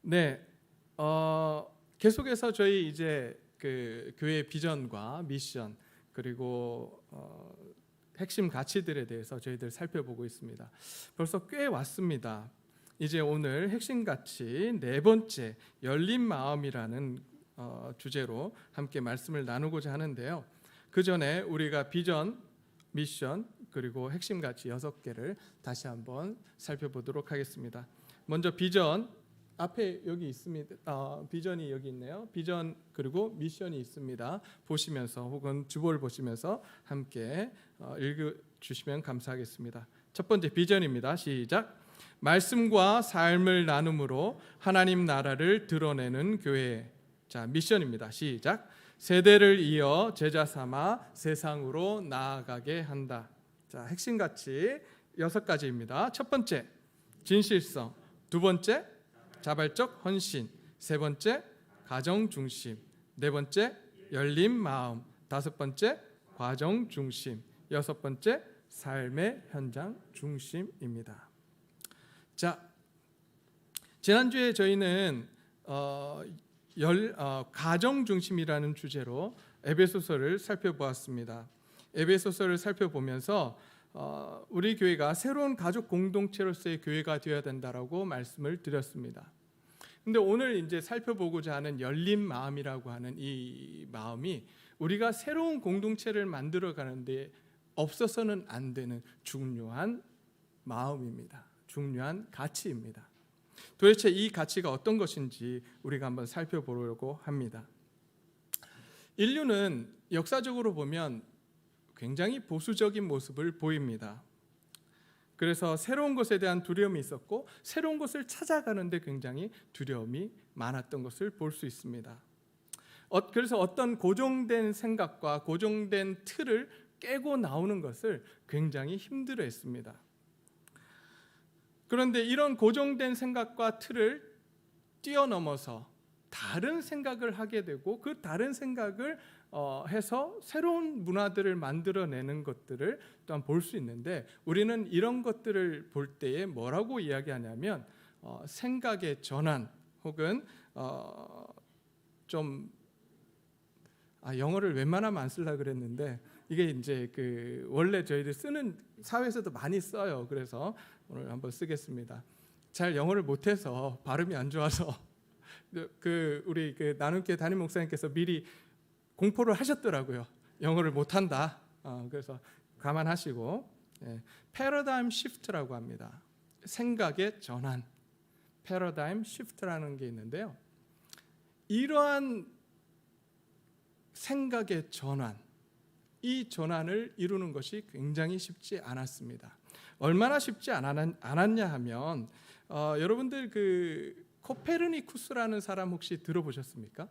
네, 계속해서 저희 이제 그 교회 비전과 미션 그리고 핵심 가치들에 대해서 저희들 살펴보고 있습니다. 벌써 꽤 왔습니다. 이제 오늘 핵심 가치 네 번째 열린 마음이라는 주제로 함께 말씀을 나누고자 하는데요. 그 전에 우리가 비전, 미션 그리고 핵심 가치 6개를 다시 한번 살펴보도록 하겠습니다. 먼저 비전, 앞에 여기 있습니다. 비전이 여기 있네요. 비전 그리고 미션이 있습니다. 보시면서 혹은 주보를 보시면서 함께 읽어주시면 감사하겠습니다. 첫 번째 비전입니다. 시작. 말씀과 삶을 나눔으로 하나님 나라를 드러내는 교회. 자, 미션입니다. 시작. 세대를 이어 제자 삼아 세상으로 나아가게 한다. 자, 핵심 가치 6가지입니다. 첫 번째, 진실성. 두 번째, 자발적 헌신. 세 번째, 가정 중심. 네 번째, 열린 마음. 다섯 번째, 과정 중심. 여섯 번째, 삶의 현장 중심입니다. 자, 지난주에 저희는 가정 중심이라는 주제로 에베소서를 살펴보았습니다. 에베소서를 살펴보면서 우리 교회가 새로운 가족 공동체로서의 교회가 되어야 된다라고 말씀을 드렸습니다. 근데 오늘 이제 살펴보고자 하는 열린 마음이라고 하는 이 마음이 우리가 새로운 공동체를 만들어 가는데 없어서는 안 되는 중요한 마음입니다. 중요한 가치입니다. 도대체 이 가치가 어떤 것인지 우리가 한번 살펴보려고 합니다. 인류는 역사적으로 보면 굉장히 보수적인 모습을 보입니다. 그래서 새로운 것에 대한 두려움이 있었고 새로운 것을 찾아가는데 굉장히 두려움이 많았던 것을 볼 수 있습니다. 그래서 어떤 고정된 생각과 고정된 틀을 깨고 나오는 것을 굉장히 힘들어했습니다. 그런데 이런 고정된 생각과 틀을 뛰어넘어서 다른 생각을 하게 되고 그 다른 생각을 해서 새로운 문화들을 만들어내는 것들을 또한 볼 수 있는데 우리는 이런 것들을 볼 때에 뭐라고 이야기하냐면 생각의 전환 혹은 영어를 웬만하면 안 쓰려고 그랬는데 이게 이제 원래 저희들 쓰는 사회에서도 많이 써요. 그래서 오늘 한번 쓰겠습니다. 잘 영어를 못해서 발음이 안 좋아서 우리 나눔교회 담임 목사님께서 미리 공포를 하셨더라고요. 영어를 못한다. 그래서 감안하시고 패러다임 시프트라고 합니다. 생각의 전환, 패러다임 시프트라는 게 있는데요. 이러한 생각의 전환, 이 전환을 이루는 것이 굉장히 쉽지 않았습니다. 얼마나 쉽지 않았냐 하면 여러분들 코페르니쿠스라는 사람 혹시 들어보셨습니까?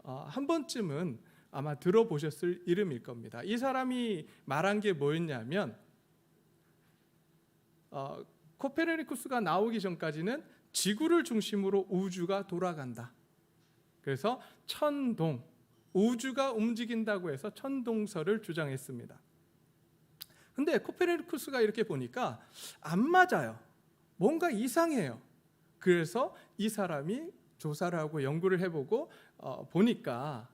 한 번쯤은 아마 들어보셨을 이름일 겁니다. 이 사람이 말한 게 뭐였냐면 코페르니쿠스가 나오기 전까지는 지구를 중심으로 우주가 돌아간다. 그래서 천동, 우주가 움직인다고 해서 천동설을 주장했습니다. 근데 코페르니쿠스가 이렇게 보니까 안 맞아요. 뭔가 이상해요. 그래서 이 사람이 조사를 하고 연구를 해보고 보니까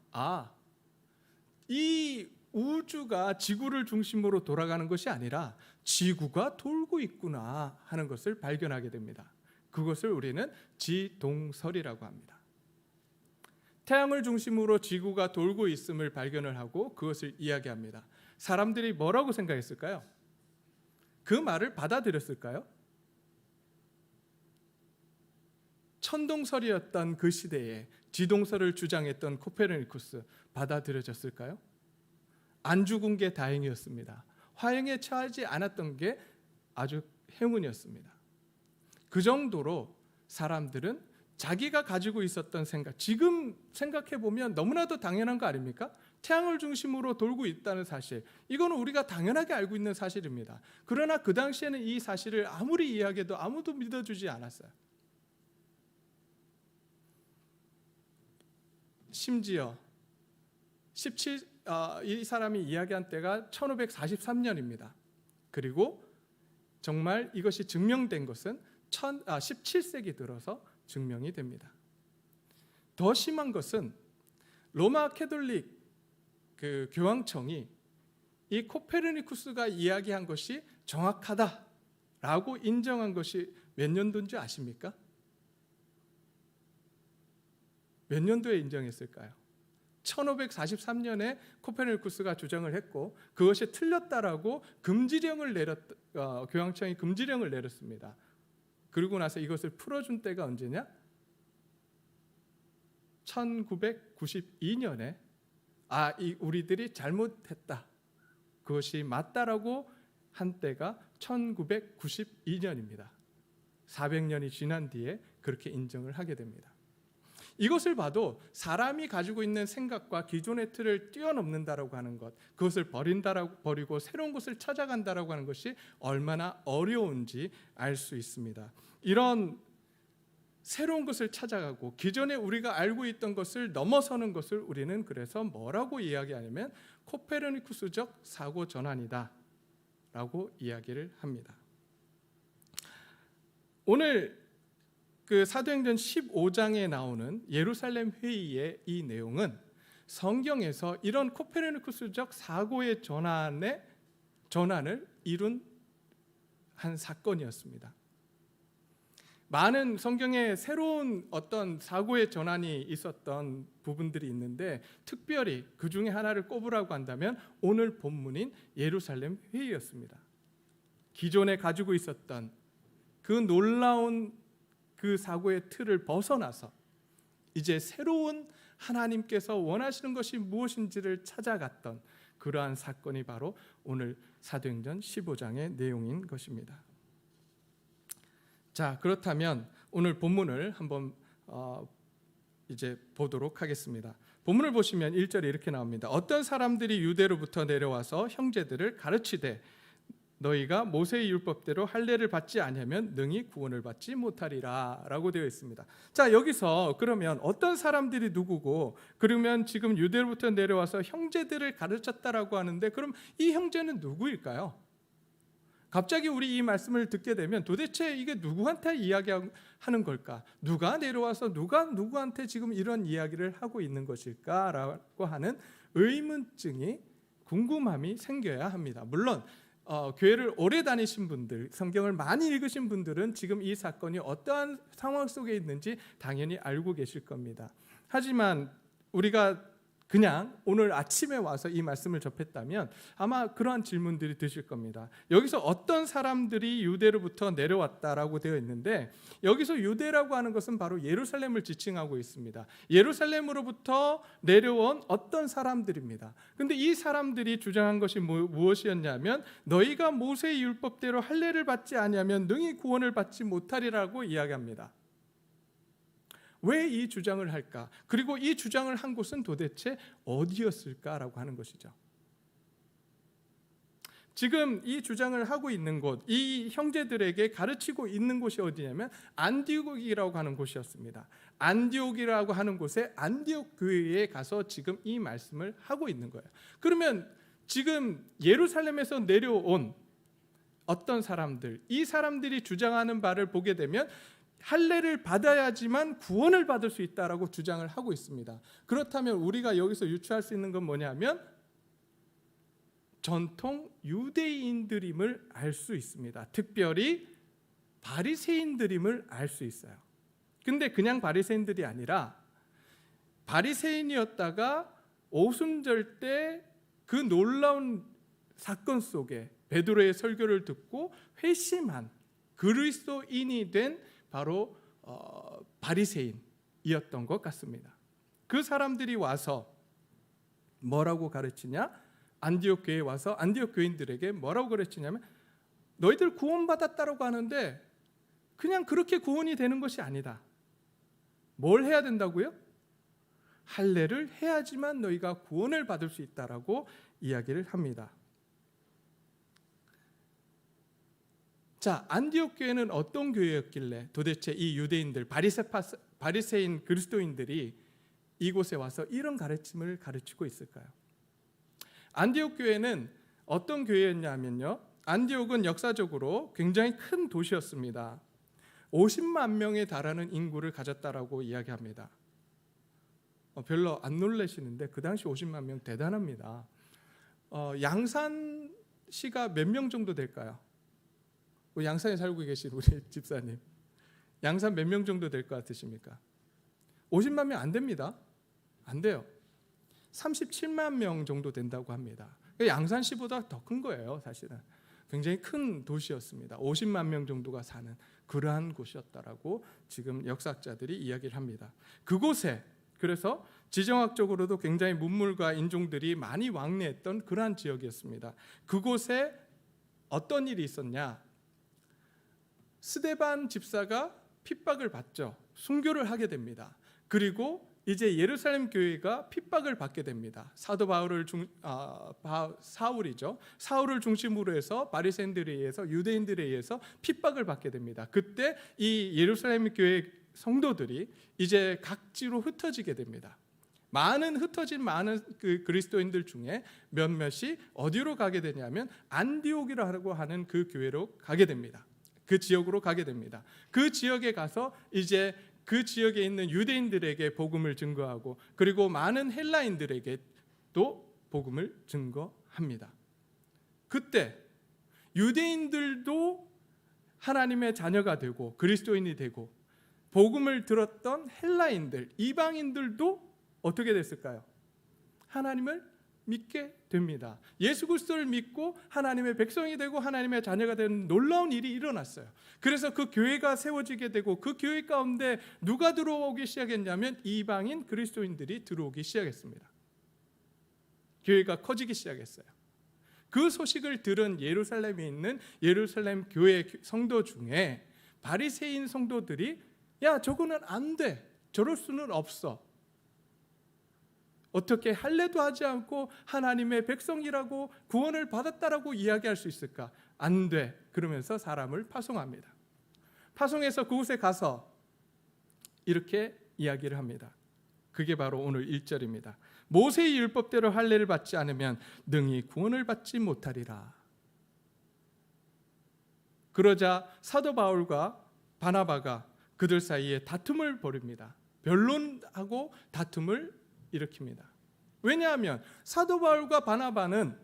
이 우주가 지구를 중심으로 돌아가는 것이 아니라 지구가 돌고 있구나 하는 것을 발견하게 됩니다. 그것을 우리는 지동설이라고 합니다. 태양을 중심으로 지구가 돌고 있음을 발견을 하고 그것을 이야기합니다. 사람들이 뭐라고 생각했을까요? 그 말을 받아들였을까요? 천동설이었던 그 시대에 지동설을 주장했던 코페르니쿠스 받아들여졌을까요? 안 죽은 게 다행이었습니다. 화형에 처하지 않았던 게 아주 행운이었습니다. 그 정도로 사람들은 자기가 가지고 있었던 생각, 지금 생각해보면 너무나도 당연한 거 아닙니까? 태양을 중심으로 돌고 있다는 사실, 이거는 우리가 당연하게 알고 있는 사실입니다. 그러나 그 당시에는 이 사실을 아무리 이야기해도 아무도 믿어주지 않았어요. 심지어 이 사람이 이야기한 때가 1543년입니다. 그리고 정말 이것이 증명된 것은 17세기 들어서 증명이 됩니다. 더 심한 것은 로마 캐톨릭 교황청이 이 코페르니쿠스가 이야기한 것이 정확하다라고 인정한 것이 몇 년도인지 아십니까? 몇 년도에 인정했을까요? 1543년에 코페르니쿠스가 주장을 했고 그것이 틀렸다라고 교황청이 금지령을 내렸습니다. 그리고 나서 이것을 풀어준 때가 언제냐? 1992년에 우리들이 잘못했다. 그것이 맞다라고 한 때가 1992년입니다. 400년이 지난 뒤에 그렇게 인정을 하게 됩니다. 이것을 봐도 사람이 가지고 있는 생각과 기존의 틀을 뛰어넘는다라고 하는 것, 그것을 버리고 새로운 것을 찾아간다라고 하는 것이 얼마나 어려운지 알 수 있습니다. 이런 새로운 것을 찾아가고 기존에 우리가 알고 있던 것을 넘어서는 것을 우리는 그래서 뭐라고 이야기하냐면 코페르니쿠스적 사고 전환이다 라고 이야기를 합니다. 오늘 사도행전 15장에 나오는 예루살렘 회의의 이 내용은 성경에서 이런 코페르니쿠스적 사고의 전환을 이룬 한 사건이었습니다. 많은 성경에 새로운 어떤 사고의 전환이 있었던 부분들이 있는데 특별히 그 중에 하나를 꼽으라고 한다면 오늘 본문인 예루살렘 회의였습니다. 기존에 가지고 있었던 그 놀라운 그 사고의 틀을 벗어나서 이제 새로운 하나님께서 원하시는 것이 무엇인지를 찾아갔던 그러한 사건이 바로 오늘 사도행전 15장의 내용인 것입니다. 자, 그렇다면 오늘 본문을 한번 이제 보도록 하겠습니다. 본문을 보시면 1절에 이렇게 나옵니다. 어떤 사람들이 유대로부터 내려와서 형제들을 가르치되 너희가 모세의 율법대로 할례를 받지 아니하면 능히 구원을 받지 못하리라 라고 되어 있습니다. 자, 여기서 그러면 어떤 사람들이 누구고 그러면 지금 유대로부터 내려와서 형제들을 가르쳤다라고 하는데 그럼 이 형제는 누구일까요? 갑자기 우리 이 말씀을 듣게 되면 도대체 이게 누구한테 이야기하는 걸까? 누가 내려와서 누가 누구한테 지금 이런 이야기를 하고 있는 것일까라고 하는 의문증이 궁금함이 생겨야 합니다. 물론 교회를 오래 다니신 분들, 성경을 많이 읽으신 분들은 지금 이 사건이 어떠한 상황 속에 있는지 당연히 알고 계실 겁니다. 하지만 우리가 그냥 오늘 아침에 와서 이 말씀을 접했다면 아마 그러한 질문들이 드실 겁니다. 여기서 어떤 사람들이 유대로부터 내려왔다라고 되어 있는데 여기서 유대라고 하는 것은 바로 예루살렘을 지칭하고 있습니다. 예루살렘으로부터 내려온 어떤 사람들입니다. 근데 이 사람들이 주장한 것이 무엇이었냐면 너희가 모세의 율법대로 할례를 받지 아니하면 능히 구원을 받지 못하리라고 이야기합니다. 왜 이 주장을 할까? 그리고 이 주장을 한 곳은 도대체 어디였을까라고 하는 것이죠. 지금 이 주장을 하고 있는 곳, 이 형제들에게 가르치고 있는 곳이 어디냐면 안디옥이라고 하는 곳이었습니다. 안디옥이라고 하는 곳에 안디옥 교회에 가서 지금 이 말씀을 하고 있는 거예요. 그러면 지금 예루살렘에서 내려온 어떤 사람들, 이 사람들이 주장하는 바를 보게 되면 할례를 받아야지만 구원을 받을 수 있다라고 주장을 하고 있습니다. 그렇다면 우리가 여기서 유추할 수 있는 건 뭐냐면 전통 유대인들임을 알 수 있습니다. 특별히 바리새인들임을 알 수 있어요. 근데 그냥 바리새인들이 아니라 바리새인이었다가 오순절 때 그 놀라운 사건 속에 베드로의 설교를 듣고 회심한 그리스도인이 된 바로 바리새인이었던 것 같습니다. 그 사람들이 와서 뭐라고 가르치냐? 안디옥 교회에 와서 안디옥 교인들에게 뭐라고 가르치냐면 너희들 구원받았다고 하는데 그냥 그렇게 구원이 되는 것이 아니다. 뭘 해야 된다고요? 할례를 해야지만 너희가 구원을 받을 수 있다라고 이야기를 합니다. 자, 안디옥 교회는 어떤 교회였길래 도대체 이 유대인들, 바리새인 그리스도인들이 이곳에 와서 이런 가르침을 가르치고 있을까요? 안디옥 교회는 어떤 교회였냐면요, 안디옥은 역사적으로 굉장히 큰 도시였습니다. 50만 명에 달하는 인구를 가졌다라고 이야기합니다. 별로 안 놀라시는데 그 당시 50만 명 대단합니다. 양산시가 몇 명 정도 될까요? 양산에 살고 계신 우리 집사님, 양산 몇 명 정도 될 것 같으십니까? 50만 명 안 됩니다. 안 돼요. 37만 명 정도 된다고 합니다. 양산시보다 더 큰 거예요. 사실은 굉장히 큰 도시였습니다. 50만 명 정도가 사는 그러한 곳이었다라고 지금 역사학자들이 이야기를 합니다. 그곳에 그래서 지정학적으로도 굉장히 문물과 인종들이 많이 왕래했던 그러한 지역이었습니다. 그곳에 어떤 일이 있었냐? 스데반 집사가 핍박을 받죠. 순교를 하게 됩니다. 그리고 이제 예루살렘 교회가 핍박을 받게 됩니다. 사도 사울이죠. 사울을 중심으로 해서 바리새인들에 의해서 유대인들에 의해서 핍박을 받게 됩니다. 그때 이 예루살렘 교회 성도들이 이제 각지로 흩어지게 됩니다. 흩어진 많은 그 그리스도인들 중에 몇몇이 어디로 가게 되냐면 안디옥이라고 하는 그 교회로 가게 됩니다. 그 지역으로 가게 됩니다. 그 지역에 가서 이제 그 지역에 있는 유대인들에게 복음을 증거하고 그리고 많은 헬라인들에게 또 복음을 증거합니다. 그때 유대인들도 하나님의 자녀가 되고 그리스도인이 되고 복음을 들었던 헬라인들, 이방인들도 어떻게 됐을까요? 하나님을 믿게 됩니다. 예수 그리스도를 믿고 하나님의 백성이 되고 하나님의 자녀가 되는 놀라운 일이 일어났어요. 그래서 그 교회가 세워지게 되고 그 교회 가운데 누가 들어오기 시작했냐면 이방인 그리스도인들이 들어오기 시작했습니다. 교회가 커지기 시작했어요. 그 소식을 들은 예루살렘에 있는 예루살렘 교회 성도 중에 바리새인 성도들이 야, 저거는 안 돼. 저럴 수는 없어. 어떻게 할례도 하지 않고 하나님의 백성이라고 구원을 받았다라고 이야기할 수 있을까? 안 돼. 그러면서 사람을 파송합니다. 파송해서 그곳에 가서 이렇게 이야기를 합니다. 그게 바로 오늘 1절입니다. 모세의 율법대로 할례를 받지 않으면 능히 구원을 받지 못하리라. 그러자 사도 바울과 바나바가 그들 사이에 다툼을 벌입니다. 변론하고 다툼을 일으킵니다. 왜냐하면 사도 바울과 바나바는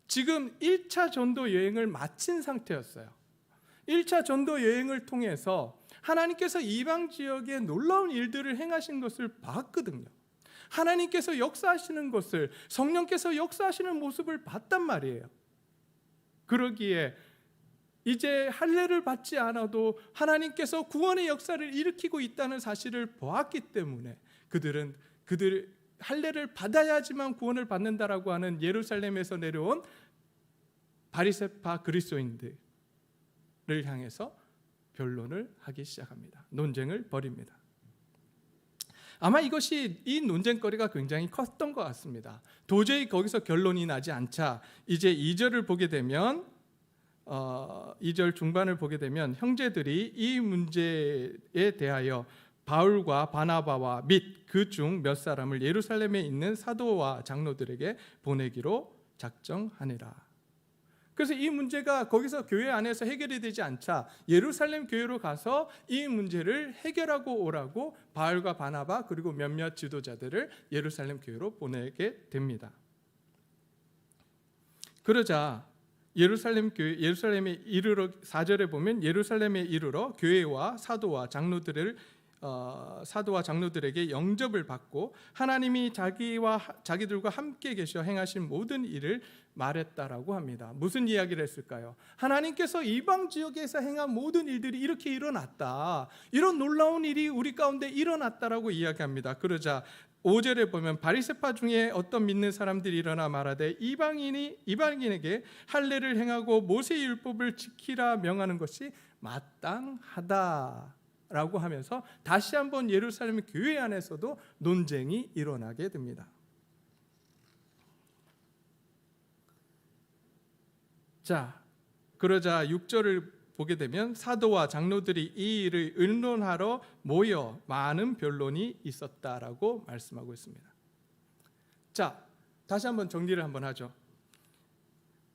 지금 1차 전도 여행을 마친 상태였어요. 1차 전도 여행을 통해서 하나님께서 이방 지역에 놀라운 일들을 행하신 것을 봤거든요. 하나님께서 역사하시는 것을, 성령께서 역사하시는 모습을 봤단 말이에요. 그러기에 이제 할례를 받지 않아도 하나님께서 구원의 역사를 일으키고 있다는 사실을 보았기 때문에 그들 할례를 받아야지만 구원을 받는다라고 하는 예루살렘에서 내려온 바리새파 그리스도인들을 향해서 변론을 하기 시작합니다. 논쟁을 벌입니다. 아마 이 논쟁거리가 굉장히 컸던 것 같습니다. 도저히 거기서 결론이 나지 않자 이제 2절을 보게 되면 2절 중반을 보게 되면 형제들이 이 문제에 대하여 바울과 바나바와 및 그 중 몇 사람을 예루살렘에 있는 사도와 장로들에게 보내기로 작정하니라. 그래서 이 문제가 거기서 교회 안에서 해결이 되지 않자 예루살렘 교회로 가서 이 문제를 해결하고 오라고 바울과 바나바 그리고 몇몇 지도자들을 예루살렘 교회로 보내게 됩니다. 그러자 예루살렘에 이르러 4절에 보면 예루살렘에 이르러 교회와 사도와 장로들에게 영접을 받고 하나님이 자기들과 함께 계셔 행하신 모든 일을 말했다라고 합니다. 무슨 이야기를 했을까요? 하나님께서 이방 지역에서 행한 모든 일들이 이렇게 일어났다. 이런 놀라운 일이 우리 가운데 일어났다라고 이야기합니다. 그러자 5절에 보면 바리새파 중에 어떤 믿는 사람들이 일어나 말하되 이방인에게 할례를 행하고 모세의 율법을 지키라 명하는 것이 마땅하다라고 하면서 다시 한번 예루살렘 교회 안에서도 논쟁이 일어나게 됩니다. 자, 그러자 6절을 보게 되면 사도와 장로들이 이 일을 의논하러 모여 많은 변론이 있었다라고 말씀하고 있습니다. 자, 다시 한번 정리를 한번 하죠.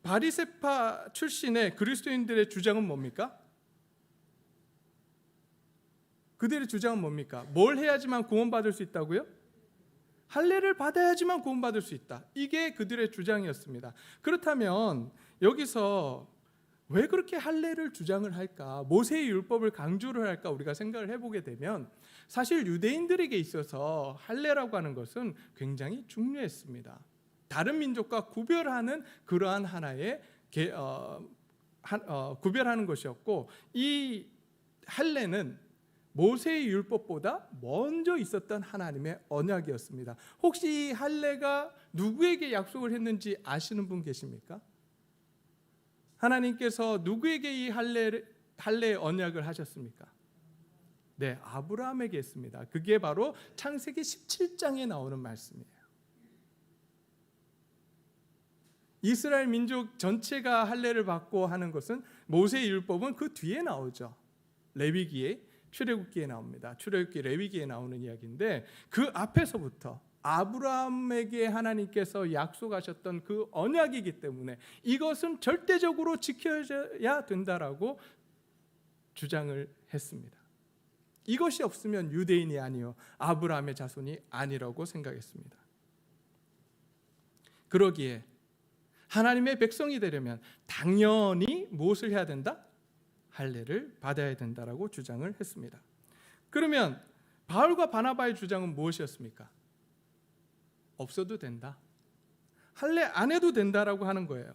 바리새파 출신의 그리스도인들의 주장은 뭡니까? 그들의 주장은 뭡니까? 뭘 해야지만 구원받을 수 있다고요? 할례를 받아야지만 구원받을 수 있다. 이게 그들의 주장이었습니다. 그렇다면 여기서 왜 그렇게 할례를 주장을 할까? 모세의 율법을 강조를 할까? 우리가 생각을 해보게 되면 사실 유대인들에게 있어서 할례라고 하는 것은 굉장히 중요했습니다. 다른 민족과 구별하는 그러한 하나의 구별하는 것이었고, 이 할례는 모세의 율법보다 먼저 있었던 하나님의 언약이었습니다. 혹시 이 할례가 누구에게 약속을 했는지 아시는 분 계십니까? 하나님께서 누구에게 이 할례의 언약을 하셨습니까? 네, 아브라함에게 했습니다. 그게 바로 창세기 17장에 나오는 말씀이에요. 이스라엘 민족 전체가 할례를 받고 하는 것은 모세의 율법은 그 뒤에 나오죠. 레위기에, 출애굽기에 나옵니다. 출애굽기, 레위기에 나오는 이야기인데 그 앞에서부터 아브라함에게 하나님께서 약속하셨던 그 언약이기 때문에 이것은 절대적으로 지켜져야 된다라고 주장을 했습니다. 이것이 없으면 유대인이 아니요 아브라함의 자손이 아니라고 생각했습니다. 그러기에 하나님의 백성이 되려면 당연히 무엇을 해야 된다? 할례를 받아야 된다라고 주장을 했습니다. 그러면 바울과 바나바의 주장은 무엇이었습니까? 없어도 된다. 할례 안 해도 된다라고 하는 거예요.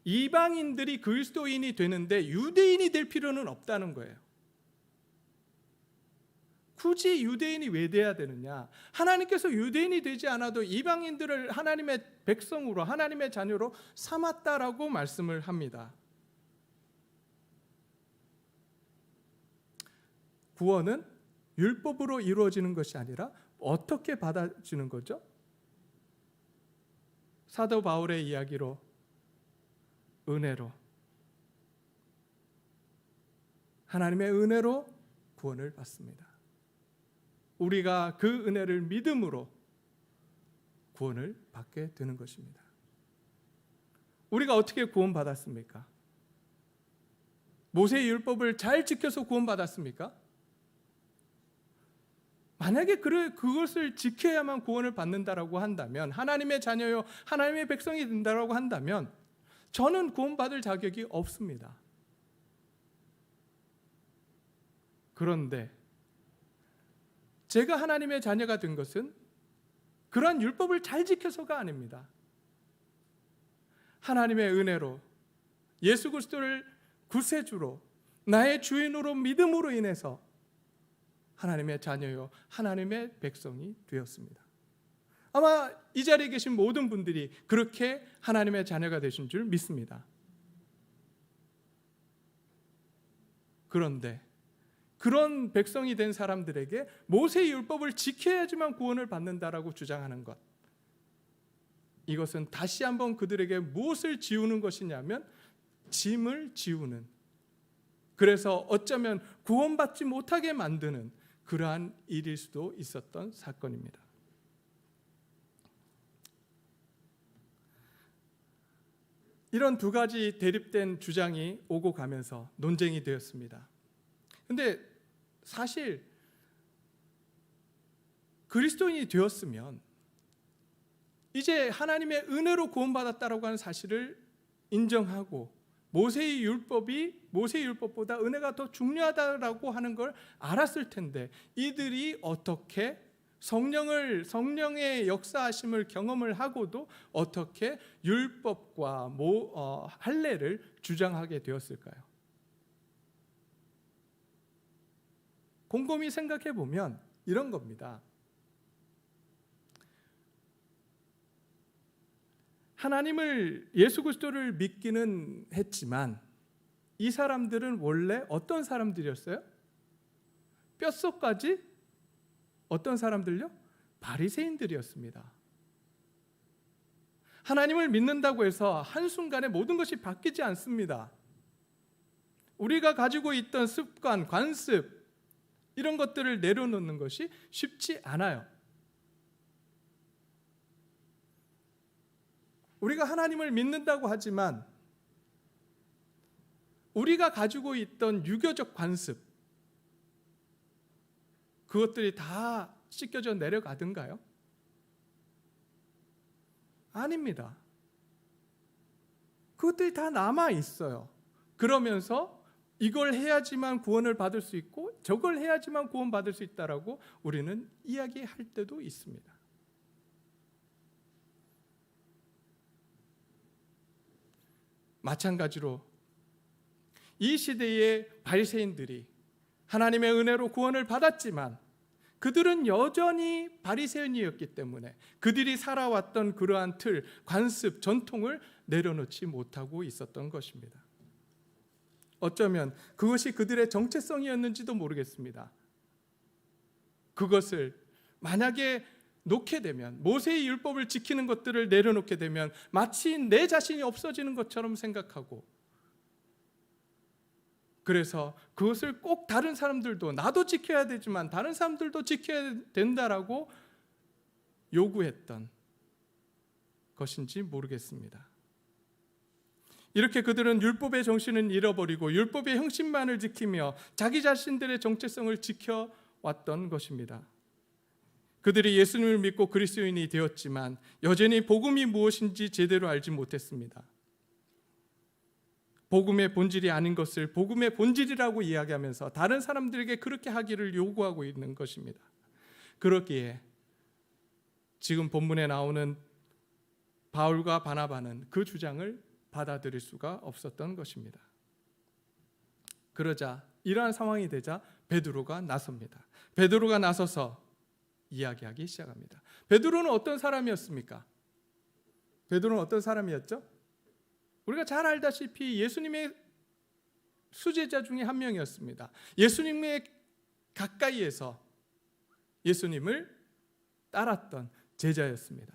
이방인들이 그리스도인이 되는데 유대인이 될 필요는 없다는 거예요. 굳이 유대인이 왜 돼야 되느냐? 하나님께서 유대인이 되지 않아도 이방인들을 하나님의 백성으로, 하나님의 자녀로 삼았다라고 말씀을 합니다. 구원은 율법으로 이루어지는 것이 아니라 어떻게 받아지는 거죠? 사도 바울의 이야기로 은혜로, 하나님의 은혜로 구원을 받습니다. 우리가 그 은혜를 믿음으로 구원을 받게 되는 것입니다. 우리가 어떻게 구원받았습니까? 모세의 율법을 잘 지켜서 구원받았습니까? 만약에 그것을 지켜야만 구원을 받는다라고 한다면, 하나님의 자녀요 하나님의 백성이 된다라고 한다면 저는 구원받을 자격이 없습니다. 그런데 제가 하나님의 자녀가 된 것은 그러한 율법을 잘 지켜서가 아닙니다. 하나님의 은혜로, 예수 그리스도를 구세주로, 나의 주인으로 믿음으로 인해서 하나님의 자녀요 하나님의 백성이 되었습니다. 아마 이 자리에 계신 모든 분들이 그렇게 하나님의 자녀가 되신 줄 믿습니다. 그런데 그런 백성이 된 사람들에게 모세의 율법을 지켜야지만 구원을 받는다라고 주장하는 것, 이것은 다시 한번 그들에게 무엇을 지우는 것이냐면 짐을 지우는, 그래서 어쩌면 구원받지 못하게 만드는 그러한 일일 수도 있었던 사건입니다. 이런 두 가지 대립된 주장이 오고 가면서 논쟁이 되었습니다. 근데 사실 그리스도인이 되었으면 이제 하나님의 은혜로 구원받았다라고 하는 사실을 인정하고 모세의 율법보다 은혜가 더 중요하다라고 하는 걸 알았을 텐데 이들이 어떻게 성령의 역사하심을 경험을 하고도 어떻게 율법과 할례를 주장하게 되었을까요? 곰곰이 생각해 보면 이런 겁니다. 하나님을, 예수 그리스도를 믿기는 했지만 이 사람들은 원래 어떤 사람들이었어요? 뼛속까지 어떤 사람들요? 바리새인들이었습니다. 하나님을 믿는다고 해서 한순간에 모든 것이 바뀌지 않습니다. 우리가 가지고 있던 습관, 관습 이런 것들을 내려놓는 것이 쉽지 않아요. 우리가 하나님을 믿는다고 하지만 우리가 가지고 있던 유교적 관습, 그것들이 다 씻겨져 내려가든가요? 아닙니다. 그것들이 다 남아 있어요. 그러면서 이걸 해야지만 구원을 받을 수 있고 저걸 해야지만 구원받을 수 있다라고 우리는 이야기할 때도 있습니다. 마찬가지로 이 시대의 바리새인들이 하나님의 은혜로 구원을 받았지만 그들은 여전히 바리새인이었기 때문에 그들이 살아왔던 그러한 틀, 관습, 전통을 내려놓지 못하고 있었던 것입니다. 어쩌면 그것이 그들의 정체성이었는지도 모르겠습니다. 그것을 만약에 놓게 되면, 모세의 율법을 지키는 것들을 내려놓게 되면 마치 내 자신이 없어지는 것처럼 생각하고, 그래서 그것을 꼭 다른 사람들도, 나도 지켜야 되지만 다른 사람들도 지켜야 된다라고 요구했던 것인지 모르겠습니다. 이렇게 그들은 율법의 정신을 잃어버리고 율법의 형식만을 지키며 자기 자신들의 정체성을 지켜왔던 것입니다. 그들이 예수님을 믿고 그리스도인이 되었지만 여전히 복음이 무엇인지 제대로 알지 못했습니다. 복음의 본질이 아닌 것을 복음의 본질이라고 이야기하면서 다른 사람들에게 그렇게 하기를 요구하고 있는 것입니다. 그렇기에 지금 본문에 나오는 바울과 바나바는 그 주장을 받아들일 수가 없었던 것입니다. 그러자 이러한 상황이 되자 베드로가 나섭니다. 베드로가 나서서 이야기하기 시작합니다. 베드로는 어떤 사람이었습니까? 베드로는 어떤 사람이었죠? 우리가 잘 알다시피 예수님의 수제자 중에 한 명이었습니다. 예수님의 가까이에서 예수님을 따랐던 제자였습니다.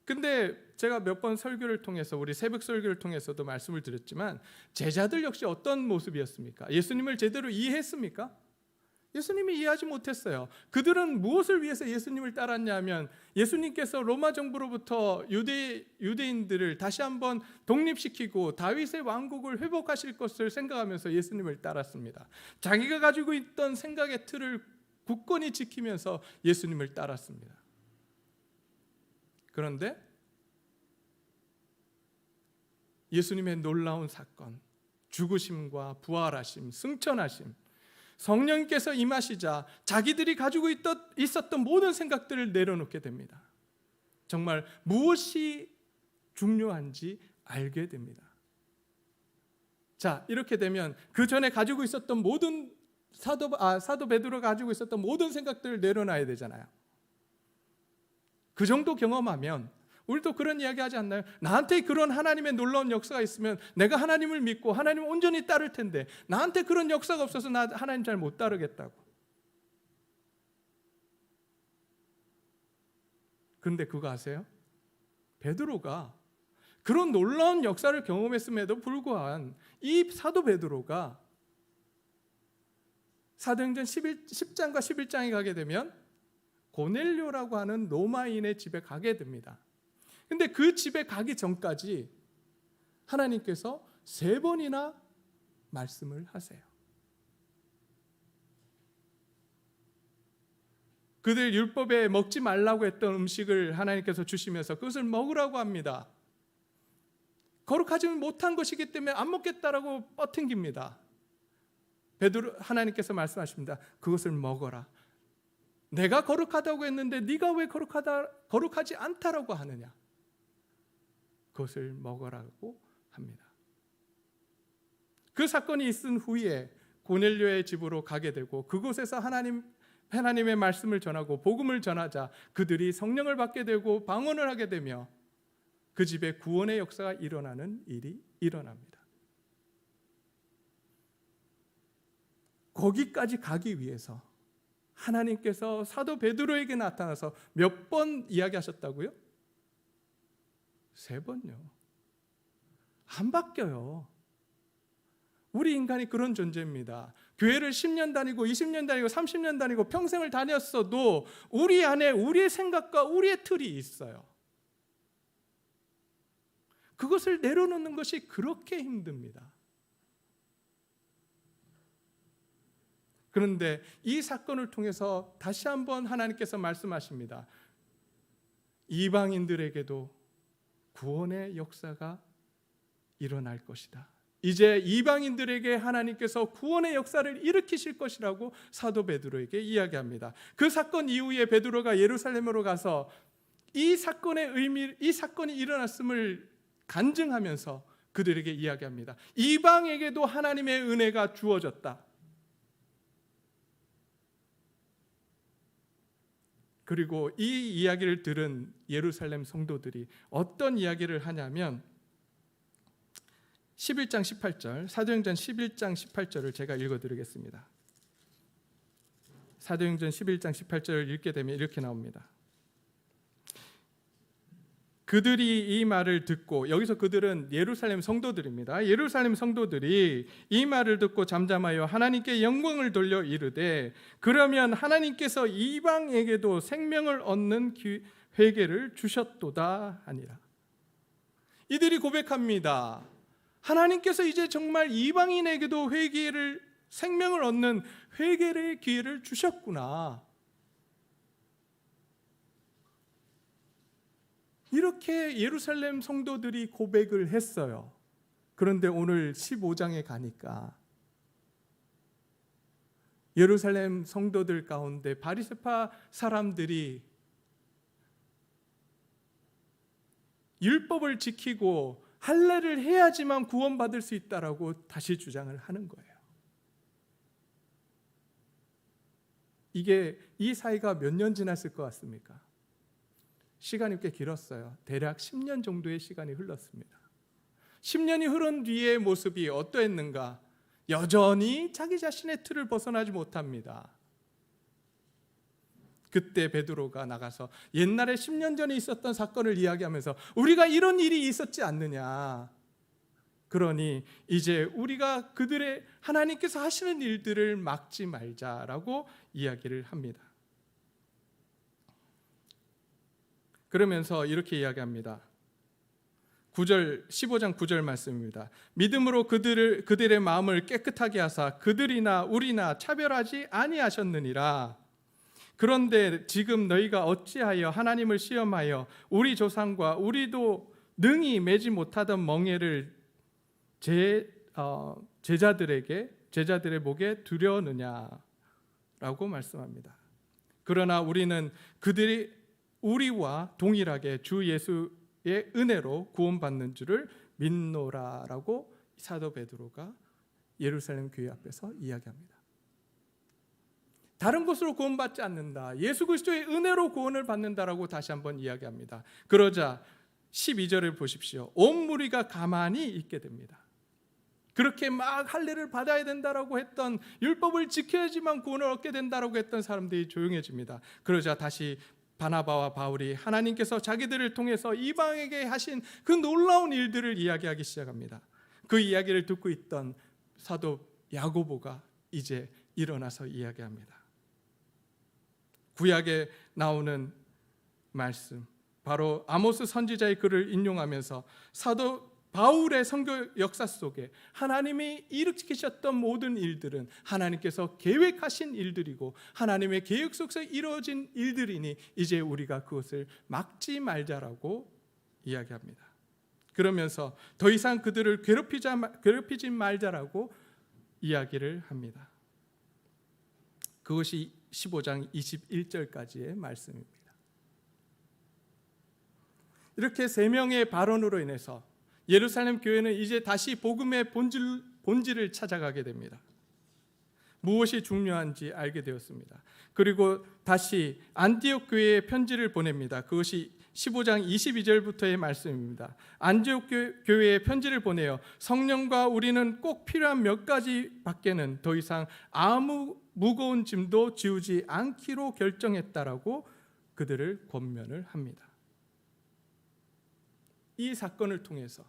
근데 제가 몇 번 설교를 통해서, 우리 새벽 설교를 통해서도 말씀을 드렸지만 제자들 역시 어떤 모습이었습니까? 예수님을 제대로 이해했습니까? 예수님이 이해하지 못했어요. 그들은 무엇을 위해서 예수님을 따랐냐면 예수님께서 로마 정부로부터 유대인들을 다시 한번 독립시키고 다윗의 왕국을 회복하실 것을 생각하면서 예수님을 따랐습니다. 자기가 가지고 있던 생각의 틀을 굳건히 지키면서 예수님을 따랐습니다. 그런데 예수님의 놀라운 사건, 죽으심과 부활하심, 승천하심, 성령께서 임하시자 자기들이 가지고 있었던 모든 생각들을 내려놓게 됩니다. 정말 무엇이 중요한지 알게 됩니다. 자, 이렇게 되면 그 전에 가지고 있었던 모든 사도 베드로가 가지고 있었던 모든 생각들을 내려놔야 되잖아요. 그 정도 경험하면 우리도 그런 이야기 하지 않나요? 나한테 그런 하나님의 놀라운 역사가 있으면 내가 하나님을 믿고 하나님을 온전히 따를 텐데 나한테 그런 역사가 없어서 나 하나님 잘 못 따르겠다고. 그런데 그거 아세요? 베드로가 그런 놀라운 역사를 경험했음에도 불구한 이 사도 베드로가 사도행전 10장과 11장에 가게 되면 고넬료라고 하는 로마인의 집에 가게 됩니다. 근데 그 집에 가기 전까지 하나님께서 3번이나 말씀을 하세요. 그들 율법에 먹지 말라고 했던 음식을 하나님께서 주시면서 그것을 먹으라고 합니다. 거룩하지 못한 것이기 때문에 안 먹겠다라고 뻗팅깁니다. 베드로 하나님께서 말씀하십니다. 그것을 먹어라. 내가 거룩하다고 했는데 네가 왜 거룩하지 않다라고 하느냐? 그것을 먹으라고 합니다. 그 사건이 있은 후에 고넬료의 집으로 가게 되고 그곳에서 하나님의 말씀을 전하고 복음을 전하자 그들이 성령을 받게 되고 방언을 하게 되며 그 집에 구원의 역사가 일어나는 일이 일어납니다. 거기까지 가기 위해서 하나님께서 사도 베드로에게 나타나서 몇 번 이야기하셨다고요? 3번요. 안 바뀌어요. 우리 인간이 그런 존재입니다. 교회를 10년 다니고 20년 다니고 30년 다니고 평생을 다녔어도 우리 안에 우리의 생각과 우리의 틀이 있어요. 그것을 내려놓는 것이 그렇게 힘듭니다. 그런데 이 사건을 통해서 다시 한번 하나님께서 말씀하십니다. 이방인들에게도 구원의 역사가 일어날 것이다. 이제 이방인들에게 하나님께서 구원의 역사를 일으키실 것이라고 사도 베드로에게 이야기합니다. 그 사건 이후에 베드로가 예루살렘으로 가서 이 사건의 의미, 이 사건이 일어났음을 간증하면서 그들에게 이야기합니다. 이방에게도 하나님의 은혜가 주어졌다. 그리고 이 이야기를 들은 예루살렘 성도들이 어떤 이야기를 하냐면 11장 18절, 사도행전 11장 18절을 제가 읽어드리겠습니다. 사도행전 11장 18절을 읽게 되면 이렇게 나옵니다. 그들이 이 말을 듣고, 여기서 그들은 예루살렘 성도들입니다. 예루살렘 성도들이 이 말을 듣고 잠잠하여 하나님께 영광을 돌려 이르되, 그러면 하나님께서 이방에게도 생명을 얻는 회개를 주셨도다 하니라. 이들이 고백합니다. 하나님께서 이제 정말 이방인에게도 회개를, 생명을 얻는 회개의 기회를 주셨구나. 이렇게 예루살렘 성도들이 고백을 했어요. 그런데 오늘 15장에 가니까 예루살렘 성도들 가운데 바리새파 사람들이 율법을 지키고 할례를 해야지만 구원받을 수 있다라고 다시 주장을 하는 거예요. 이 사이가 몇 년 지났을 것 같습니까? 시간이 꽤 길었어요. 대략 10년 정도의 시간이 흘렀습니다. 10년이 흐른 뒤의 모습이 어떠했는가? 여전히 자기 자신의 틀을 벗어나지 못합니다. 그때 베드로가 나가서 옛날에 10년 전에 있었던 사건을 이야기하면서 우리가 이런 일이 있었지 않느냐. 그러니 이제 우리가 그들의 하나님께서 하시는 일들을 막지 말자라고 이야기를 합니다. 그러면서 이렇게 이야기합니다. 15장 9절 말씀입니다. 믿음으로 그들의 마음을 깨끗하게 하사 그들이나 우리나 차별하지 아니하셨느니라. 그런데 지금 너희가 어찌하여 하나님을 시험하여 우리 조상과 우리도 능히 매지 못하던 멍에를 제자들의 목에 두려느냐라고 말씀합니다. 그러나 우리는 그들이 우리와 동일하게 주 예수의 은혜로 구원받는 줄을 믿노라라고 사도 베드로가 예루살렘 교회 앞에서 이야기합니다. 다른 곳으로 구원받지 않는다. 예수 그리스도의 은혜로 구원을 받는다라고 다시 한번 이야기합니다. 그러자 12절을 보십시오. 온 무리가 가만히 있게 됩니다. 그렇게 막 할례를 받아야 된다라고 했던, 율법을 지켜야지만 구원을 얻게 된다라고 했던 사람들이 조용해집니다. 그러자 다시 바나바와 바울이 하나님께서 자기들을 통해서 이방에게 하신 그 놀라운 일들을 이야기하기 시작합니다. 그 이야기를 듣고 있던 사도 야고보가 이제 일어나서 이야기합니다. 구약에 나오는 말씀, 바로 아모스 선지자의 글을 인용하면서 사도 바울의 선교 역사 속에 하나님이 일으키셨던 모든 일들은 하나님께서 계획하신 일들이고 하나님의 계획 속에서 이루어진 일들이니 이제 우리가 그것을 막지 말자라고 이야기합니다. 그러면서 더 이상 그들을 괴롭히지 말자라고 이야기를 합니다. 그것이 15장 21절까지의 말씀입니다. 이렇게 세 명의 발언으로 인해서 예루살렘 교회는 이제 다시 복음의 본질을 찾아가게 됩니다. 무엇이 중요한지 알게 되었습니다. 그리고 다시 안디옥 교회에 편지를 보냅니다. 그것이 15장 22절부터의 말씀입니다. 안디옥 교회에 편지를 보내요. 성령과 우리는 꼭 필요한 몇 가지 밖에는 더 이상 아무 무거운 짐도 지우지 않기로 결정했다라고 그들을 권면을 합니다. 이 사건을 통해서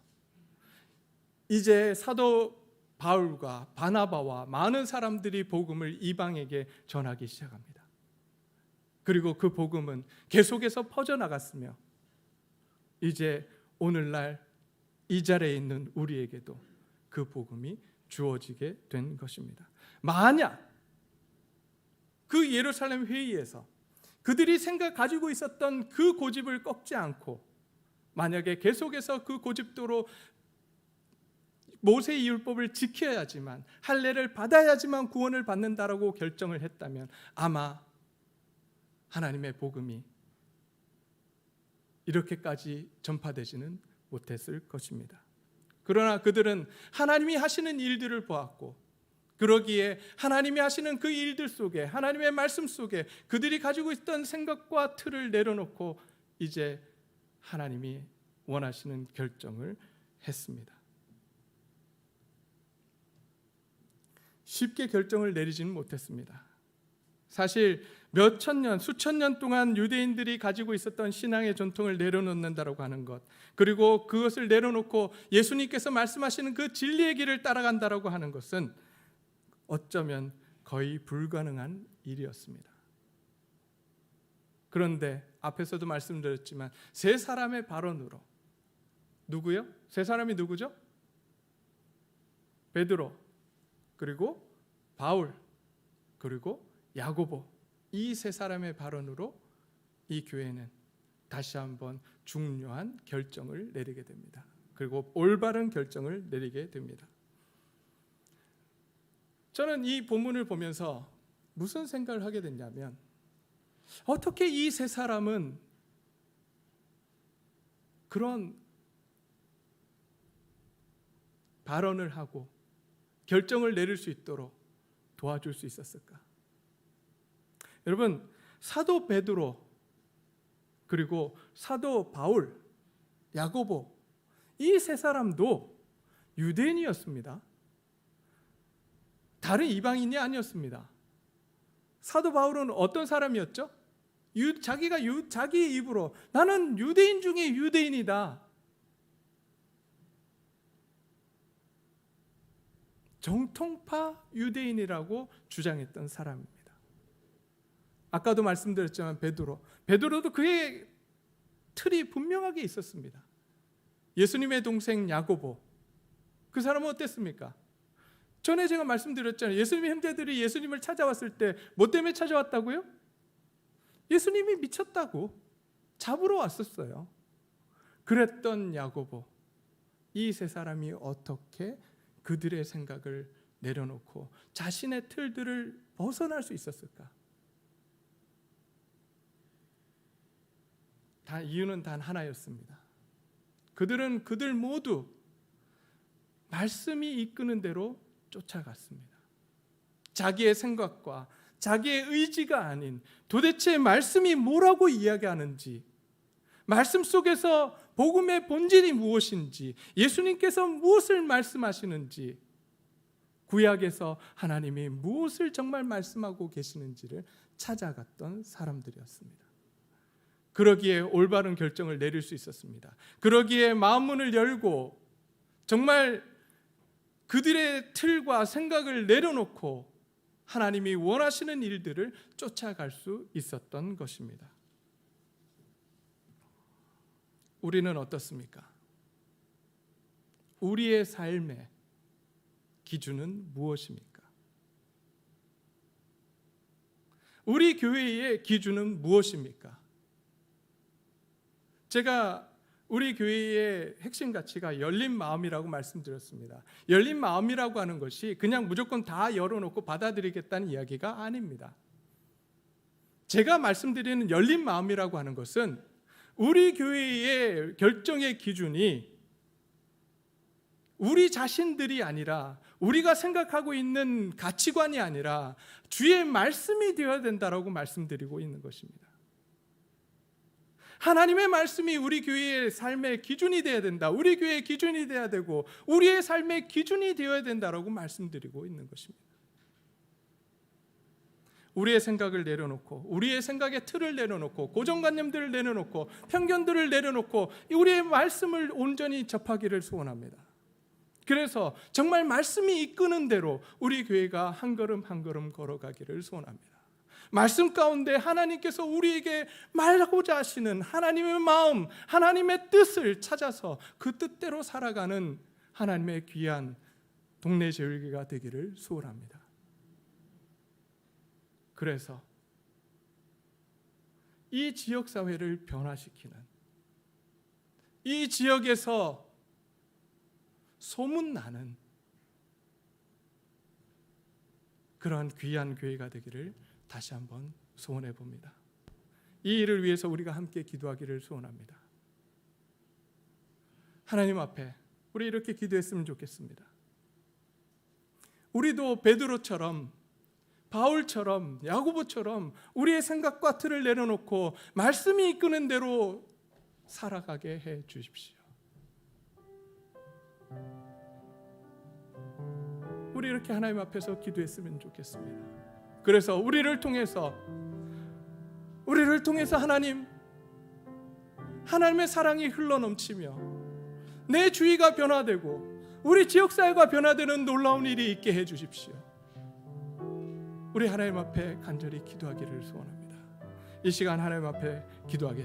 이제 사도 바울과 바나바와 많은 사람들이 복음을 이방에게 전하기 시작합니다. 그리고 그 복음은 계속해서 퍼져나갔으며 이제 오늘날 이 자리에 있는 우리에게도 그 복음이 주어지게 된 것입니다. 만약 그 예루살렘 회의에서 그들이 가지고 있었던 그 고집을 꺾지 않고, 만약에 계속해서 그 고집대로 모세의 율법을 지켜야지만, 할례를 받아야지만 구원을 받는다라고 결정을 했다면 아마 하나님의 복음이 이렇게까지 전파되지는 못했을 것입니다. 그러나 그들은 하나님이 하시는 일들을 보았고, 그러기에 하나님이 하시는 그 일들 속에, 하나님의 말씀 속에 그들이 가지고 있던 생각과 틀을 내려놓고 이제 하나님이 원하시는 결정을 했습니다. 쉽게 결정을 내리지는 못했습니다. 사실 몇천 년, 수천 년 동안 유대인들이 가지고 있었던 신앙의 전통을 내려놓는다라고 하는 것, 그리고 그것을 내려놓고 예수님께서 말씀하시는 그 진리의 길을 따라간다라고 하는 것은 어쩌면 거의 불가능한 일이었습니다. 그런데 앞에서도 말씀드렸지만 세 사람의 발언으로, 누구요? 세 사람이 누구죠? 베드로, 그리고 바울, 그리고 야고보, 이 세 사람의 발언으로 이 교회는 다시 한번 중요한 결정을 내리게 됩니다. 그리고 올바른 결정을 내리게 됩니다. 저는 이 본문을 보면서 무슨 생각을 하게 됐냐면, 어떻게 이 세 사람은 그런 발언을 하고 결정을 내릴 수 있도록 도와줄 수 있었을까? 여러분, 사도 베드로, 그리고 사도 바울, 야고보, 이 세 사람도 유대인이었습니다. 다른 이방인이 아니었습니다. 사도 바울은 어떤 사람이었죠? 자기 입으로 나는 유대인 중에 유대인이다, 정통파 유대인이라고 주장했던 사람입니다. 아까도 말씀드렸지만 베드로도 그의 틀이 분명하게 있었습니다. 예수님의 동생 야고보, 그 사람은 어땠습니까? 전에 제가 말씀드렸잖아요. 예수님의 형제들이 예수님을 찾아왔을 때 뭐 때문에 찾아왔다고요? 예수님이 미쳤다고 잡으러 왔었어요. 그랬던 야고보, 이 세 사람이 어떻게 그들의 생각을 내려놓고 자신의 틀들을 벗어날 수 있었을까? 이유는 단 하나였습니다. 그들은 그들 모두 말씀이 이끄는 대로 쫓아갔습니다. 자기의 생각과 자기의 의지가 아닌, 도대체 말씀이 뭐라고 이야기하는지, 말씀 속에서 복음의 본질이 무엇인지, 예수님께서 무엇을 말씀하시는지, 구약에서 하나님이 무엇을 정말 말씀하고 계시는지를 찾아갔던 사람들이었습니다. 그러기에 올바른 결정을 내릴 수 있었습니다. 그러기에 마음문을 열고 정말 그들의 틀과 생각을 내려놓고 하나님이 원하시는 일들을 쫓아갈 수 있었던 것입니다. 우리는 어떻습니까? 우리의 삶의 기준은 무엇입니까? 우리 교회의 기준은 무엇입니까? 제가 우리 교회의 핵심 가치가 열린 마음이라고 말씀드렸습니다. 열린 마음이라고 하는 것이 그냥 무조건 다 열어놓고 받아들이겠다는 이야기가 아닙니다. 제가 말씀드리는 열린 마음이라고 하는 것은 우리 교회의 결정의 기준이 우리 자신들이 아니라, 우리가 생각하고 있는 가치관이 아니라 주의 말씀이 되어야 된다라고 말씀드리고 있는 것입니다. 하나님의 말씀이 우리 교회의 삶의 기준이 되어야 된다, 우리 교회의 기준이 되어야 되고 우리의 삶의 기준이 되어야 된다라고 말씀드리고 있는 것입니다. 우리의 생각을 내려놓고, 우리의 생각의 틀을 내려놓고, 고정관념들을 내려놓고, 편견들을 내려놓고 우리의 말씀을 온전히 접하기를 소원합니다. 그래서 정말 말씀이 이끄는 대로 우리 교회가 한 걸음 한 걸음 걸어가기를 소원합니다. 말씀 가운데 하나님께서 우리에게 말하고자 하시는 하나님의 마음, 하나님의 뜻을 찾아서 그 뜻대로 살아가는 하나님의 귀한 동네 제일교회가 되기를 소원합니다. 그래서 이 지역 사회를 변화시키는, 이 지역에서 소문나는 그러한 귀한 교회가 되기를 다시 한번 소원해 봅니다. 이 일을 위해서 우리가 함께 기도하기를 소원합니다. 하나님 앞에 우리 이렇게 기도했으면 좋겠습니다. 우리도 베드로처럼, 바울처럼, 야고보처럼 우리의 생각과 틀을 내려놓고 말씀이 이끄는 대로 살아가게 해 주십시오. 우리 이렇게 하나님 앞에서 기도했으면 좋겠습니다. 그래서 우리를 통해서 하나님의 사랑이 흘러넘치며 내 주위가 변화되고 우리 지역사회가 변화되는 놀라운 일이 있게 해 주십시오. 우리 하나님 앞에 간절히 기도하기를 소원합니다. 이 시간 하나님 앞에 기도하겠습니다.